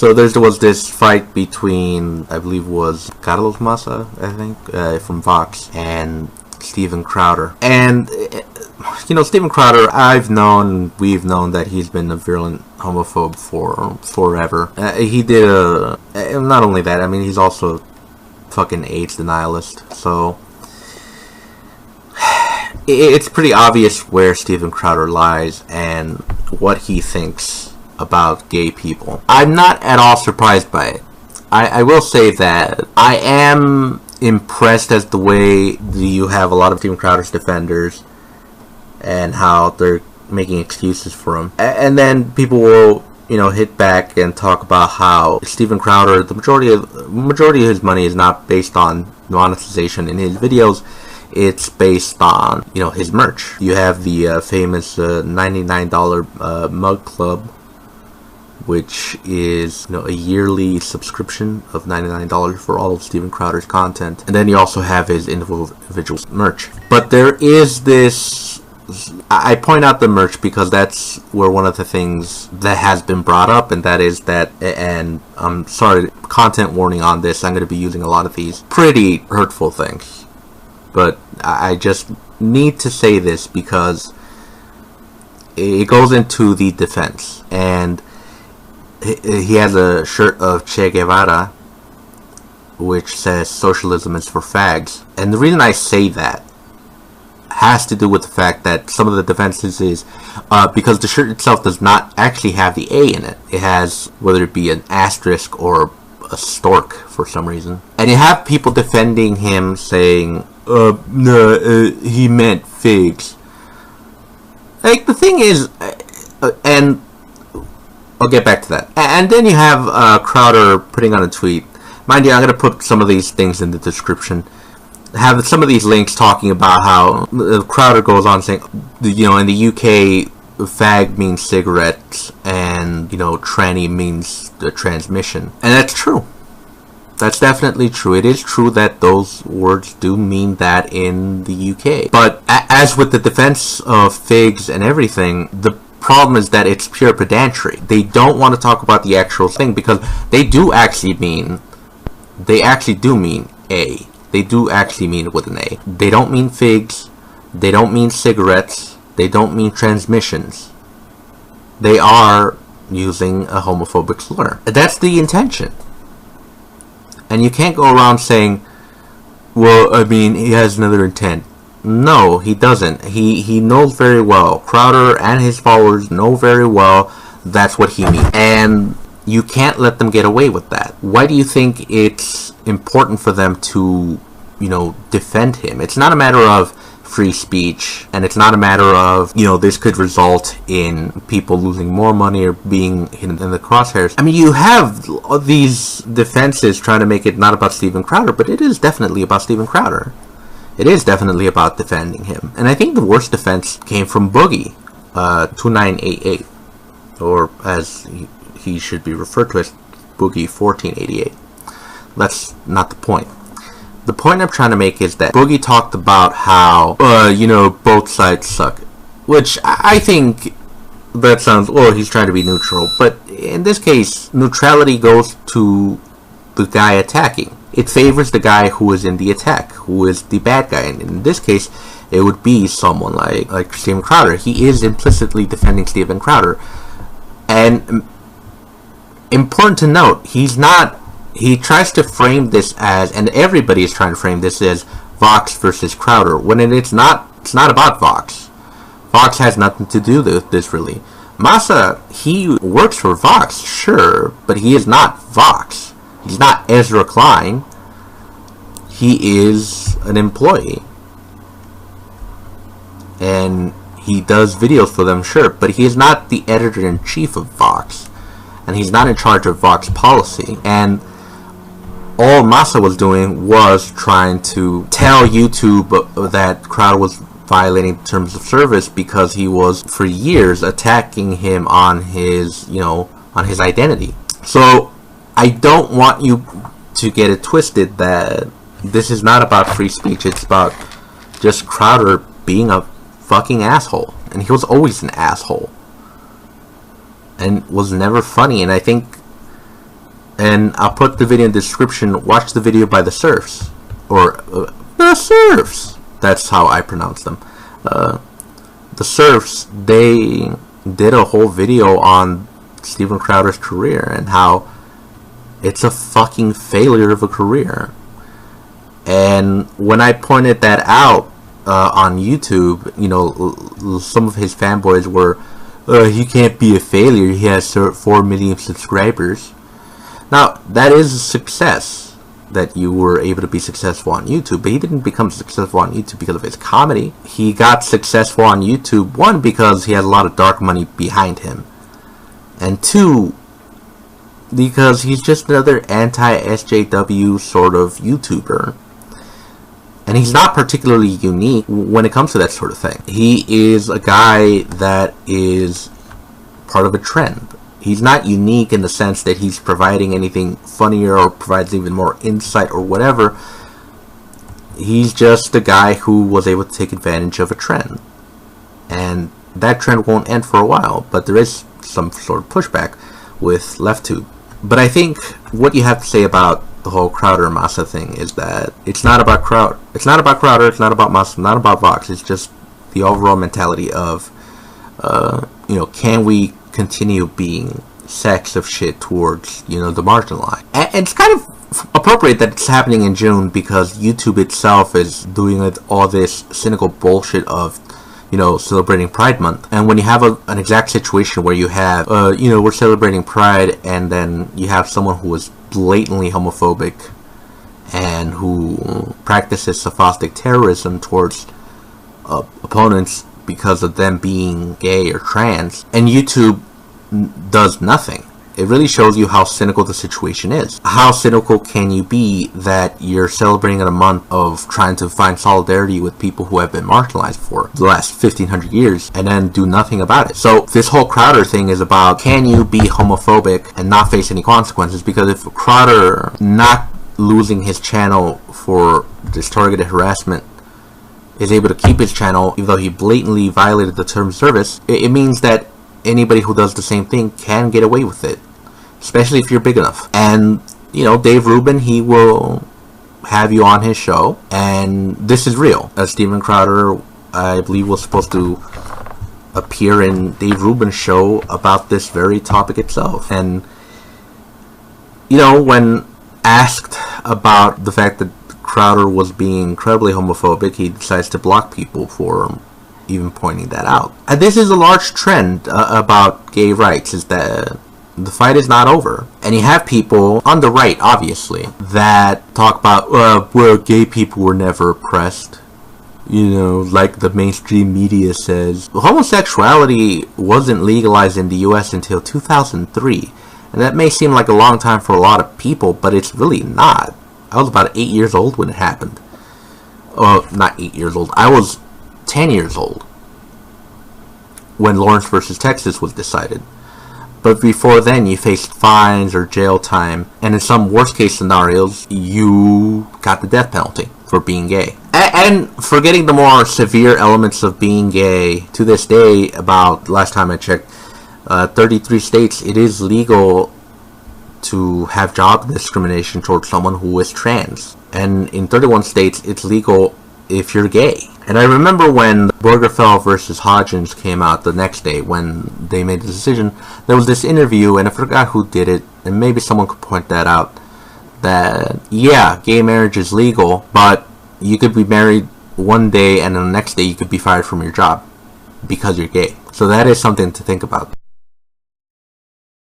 So there was this fight between, I believe it was Carlos Massa, I think, from Vox, and Steven Crowder. And, you know, Steven Crowder, we've known that he's been a virulent homophobe for forever. He did not only that, I mean, he's also a fucking AIDS denialist, so it's pretty obvious where Steven Crowder lies and what he thinks about gay people. I'm not at all surprised by it. I will say that I am impressed as the way you have a lot of Steven Crowder's defenders and how they're making excuses for him. And then people will, you know, hit back and talk about how Steven Crowder, the majority of his money is not based on monetization in his videos. It's based on, you know, his merch. You have the famous $99 mug club, which is, you know, a yearly subscription of $99 for all of Steven Crowder's content. And then you also have his individual merch. But there is this, I point out the merch because that's where one of the things that has been brought up, and that is that, and I'm sorry, content warning on this, I'm going to be using a lot of these pretty hurtful things. But I just need to say this because it goes into the defense. And he has a shirt of Che Guevara which says socialism is for fags. And the reason I say that has to do with the fact that some of the defenses is because the shirt itself does not actually have the A in it. It has, whether it be an asterisk or a stork for some reason. And you have people defending him saying, no, he meant figs. Like, the thing is, and I'll get back to that. And then you have Crowder putting on a tweet. Mind you, I'm going to put some of these things in the description. Have some of these links talking about how Crowder goes on saying, you know, in the UK, fag means cigarettes, and, you know, tranny means the transmission. And that's true. That's definitely true. It is true that those words do mean that in the UK. But as with the defense of figs and everything, the problem is that it's pure pedantry. They don't want to talk about the actual thing because they do actually mean A. They do actually mean it with an A. They don't mean figs. They don't mean cigarettes. They don't mean transmissions. They are using a homophobic slur. That's the intention. And you can't go around saying, well, I mean, he has another intent. No, he doesn't. He knows very well. Crowder and his followers know very well that's what he means. And you can't let them get away with that. Why do you think it's important for them to, you know, defend him? It's not a matter of free speech, and it's not a matter of, you know, this could result in people losing more money or being hit in the crosshairs. I mean, you have these defenses trying to make it not about Steven Crowder, but it is definitely about Steven Crowder. It is definitely about defending him. And I think the worst defense came from Boogie, 2988, or as he should be referred to as Boogie 1488. That's not the point. The point I'm trying to make is that Boogie talked about how, you know, both sides suck. Which I think that sounds, well, he's trying to be neutral. But in this case, neutrality goes to the guy attacking. It favors the guy who is in the attack, who is the bad guy. And in this case, it would be someone like Steven Crowder. He is implicitly defending Steven Crowder. And important to note, he tries to frame this as, and everybody is trying to frame this as, Vox versus Crowder, when it's not about Vox. Vox has nothing to do with this, really. Massa, he works for Vox, sure, but he is not Vox. He's not Ezra Klein. He is an employee. And he does videos for them, sure, but he is not the editor-in-chief of Vox. And he's not in charge of Vox policy. And all Massa was doing was trying to tell YouTube that Crowder was violating terms of service because he was, for years, attacking him on his, you know, on his identity. So, I don't want you to get it twisted that this is not about free speech. It's about just Crowder being a fucking asshole. And he was always an asshole. And was never funny. And I think And I'll put the video in the description. Watch the video by the Surfs. Or, the Surfs! That's how I pronounce them. The Surfs, they did a whole video on Steven Crowder's career and how it's a fucking failure of a career. And when I pointed that out on YouTube, you know, some of his fanboys were, he can't be a failure, he has 4 million subscribers. Now, that is a success, that you were able to be successful on YouTube, but he didn't become successful on YouTube because of his comedy. He got successful on YouTube, one, because he had a lot of dark money behind him, and two, because he's just another anti-SJW sort of YouTuber. And he's not particularly unique when it comes to that sort of thing. He is a guy that is part of a trend. He's not unique in the sense that he's providing anything funnier or provides even more insight or whatever. He's just a guy who was able to take advantage of a trend. And that trend won't end for a while, but there is some sort of pushback with LeftTube. But I think what you have to say about the whole Crowder Massa thing is that it's not about Crowder. It's not about Crowder. It's not about Massa. Not about Vox. It's just the overall mentality of, you know, can we continue being sacks of shit towards, you know, the marginalized? And it's kind of appropriate that it's happening in June because YouTube itself is doing all this cynical bullshit of, you know, celebrating Pride Month. And when you have an exact situation where you have, you know, we're celebrating Pride, and then you have someone who is blatantly homophobic and who practices sophistic terrorism towards opponents because of them being gay or trans, and YouTube does nothing. It really shows you how cynical the situation is. How cynical can you be that you're celebrating a month of trying to find solidarity with people who have been marginalized for the last 1500 years and then do nothing about it? So this whole Crowder thing is about, can you be homophobic and not face any consequences? Because if Crowder not losing his channel for this targeted harassment is able to keep his channel even though he blatantly violated the terms of service, it means that anybody who does the same thing can get away with it, especially if you're big enough. And, you know, Dave Rubin, he will have you on his show, and this is real. Steven Crowder, I believe, was supposed to appear in Dave Rubin's show about this very topic itself. And, you know, when asked about the fact that Crowder was being incredibly homophobic, he decides to block people for even pointing that out. And this is a large trend about gay rights, is that the fight is not over. And you have people on the right, obviously, that talk about, well, gay people were never oppressed. You know, like the mainstream media says. Homosexuality wasn't legalized in the US until 2003. And that may seem like a long time for a lot of people, but it's really not. I was about 8 years old when it happened. Well, not 8 years old. I was 10 years old when Lawrence versus Texas was decided. But before then, you faced fines or jail time, and in some worst case scenarios, you got the death penalty for being gay. And forgetting the more severe elements of being gay, to this day, about last time I checked, 33 states, it is legal to have job discrimination towards someone who is trans. And in 31 states, it's legal if you're gay. And I remember when Borgerfell versus Hodgins came out the next day, when they made the decision, there was this interview, and I forgot who did it, and maybe someone could point that out, that, yeah, gay marriage is legal, but you could be married one day, and the next day you could be fired from your job because you're gay. So that is something to think about.